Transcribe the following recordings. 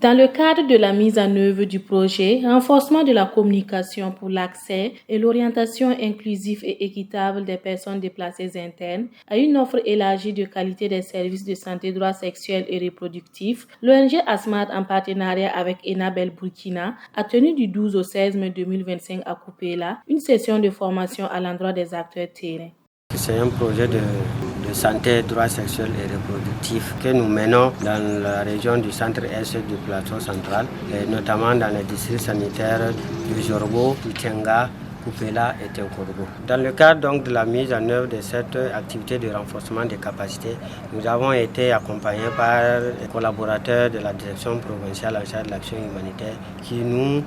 Dans le cadre de la mise en œuvre du projet Renforcement de la communication pour l'accès et l'orientation inclusive et équitable des personnes déplacées internes à une offre élargie de qualité des services de santé, droits sexuels et reproductifs, l'ONG ASMAD en partenariat avec Enabel Burkina a tenu du 12 au 16 mai 2025 à Kupela une session de formation à l'endroit des acteurs terrain. C'est un projet de santé, droits sexuels et reproductifs que nous menons dans la région du centre-est du plateau central, et notamment dans les districts sanitaires du Jorbo, du Tienga, Kupela et Tenkorgo. Dans le cadre donc de la mise en œuvre de cette activité de renforcement des capacités, nous avons été accompagnés par les collaborateurs de la direction provinciale en charge de l'action humanitaire qui nous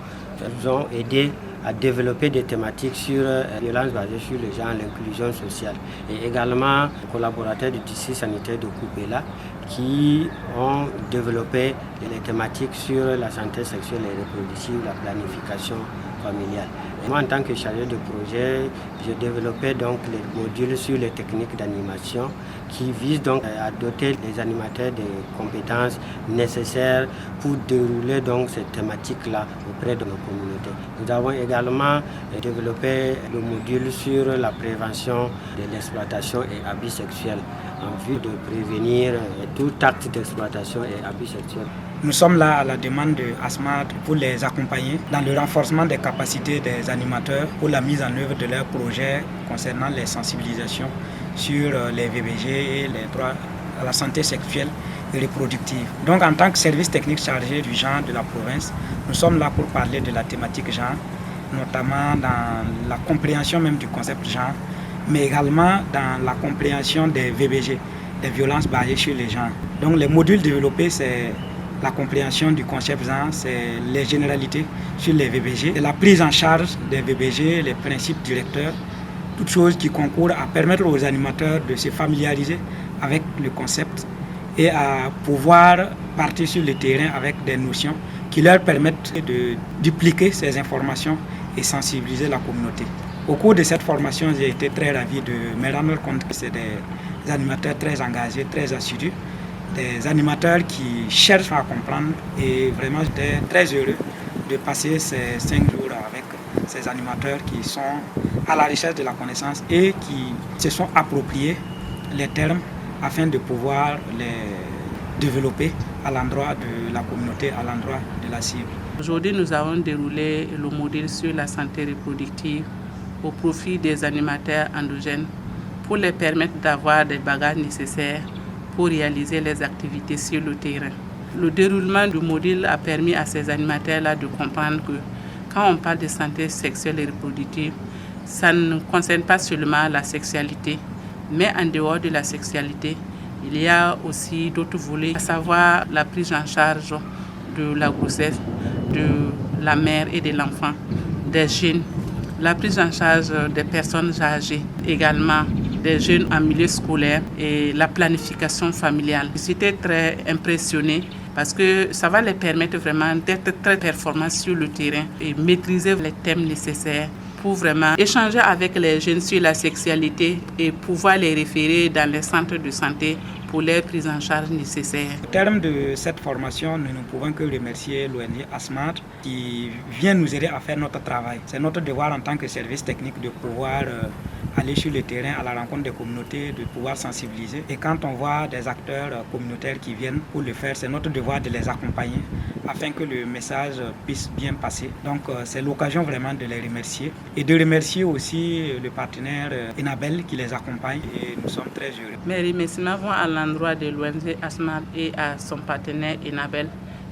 ont aidés à développer des thématiques sur la violence basée sur le genre, l'inclusion sociale, et également les collaborateurs du district sanitaire de Kupela qui ont développé les thématiques sur la santé sexuelle et reproductive, la planification familiale. Et moi, en tant que chargé de projet, j'ai développé donc les modules sur les techniques d'animation qui visent donc à doter les animateurs des compétences nécessaires pour dérouler donc ces thématiques-là auprès de nos communautés. Nous avons également développé le module sur la prévention de l'exploitation et abus sexuels en vue de prévenir tout acte d'exploitation et abus sexuels. Nous sommes là à la demande de ASMAD pour les accompagner dans le renforcement des capacités des animateurs pour la mise en œuvre de leurs projets concernant les sensibilisations sur les VBG et les droits à la santé sexuelle et reproductive. Donc en tant que service technique chargé du genre de la province, nous sommes là pour parler de la thématique genre, notamment dans la compréhension même du concept genre, mais également dans la compréhension des VBG, des violences basées sur les genres. Donc les modules développés, c'est la compréhension du concept genre, c'est les généralités sur les VBG, et la prise en charge des VBG, les principes directeurs, toutes choses qui concourent à permettre aux animateurs de se familiariser avec le concept et à pouvoir partir sur le terrain avec des notions qui leur permettent de dupliquer ces informations et sensibiliser la communauté. Au cours de cette formation, j'ai été très ravi de me rendre compte que c'est des animateurs très engagés, très assidus, des animateurs qui cherchent à comprendre, et vraiment j'étais très heureux de passer ces 5 jours avec ces animateurs qui sont à la recherche de la connaissance et qui se sont appropriés les termes afin de pouvoir les développer à l'endroit de la communauté, à l'endroit de la cible. Aujourd'hui, nous avons déroulé le modèle sur la santé reproductive au profit des animateurs endogènes pour les permettre d'avoir des bagages nécessaires pour réaliser les activités sur le terrain. Le déroulement du modèle a permis à ces animateurs-là de comprendre que quand on parle de santé sexuelle et reproductive, ça ne concerne pas seulement la sexualité, mais en dehors de la sexualité, il y a aussi d'autres volets, à savoir la prise en charge de la grossesse, de la mère et de l'enfant, des jeunes, la prise en charge des personnes âgées, également des jeunes en milieu scolaire et la planification familiale. J'étais très impressionnée parce que ça va les permettre vraiment d'être très performants sur le terrain et maîtriser les thèmes nécessaires pour vraiment échanger avec les jeunes sur la sexualité et pouvoir les référer dans les centres de santé pour les prises en charge nécessaires. Au terme de cette formation, nous ne pouvons que remercier l'ONG ASMAD qui vient nous aider à faire notre travail. C'est notre devoir en tant que service technique de pouvoir aller sur le terrain à la rencontre des communautés, de pouvoir sensibiliser. Et quand on voit des acteurs communautaires qui viennent pour le faire, c'est notre devoir de les accompagner afin que le message puisse bien passer. Donc c'est l'occasion vraiment de les remercier et de remercier aussi le partenaire Enabel qui les accompagne, et nous sommes très heureux. Mes remerciements vont à l'endroit de l'ONG ASMAD et à son partenaire Enabel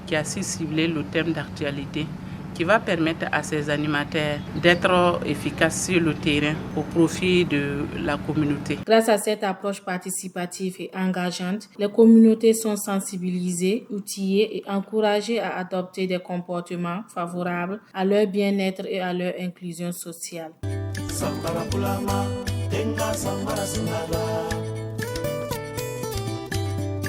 qui a su cibler le thème d'actualité qui va permettre à ces animateurs d'être efficaces sur le terrain au profit de la communauté. Grâce à cette approche participative et engageante, les communautés sont sensibilisées, outillées et encouragées à adopter des comportements favorables à leur bien-être et à leur inclusion sociale.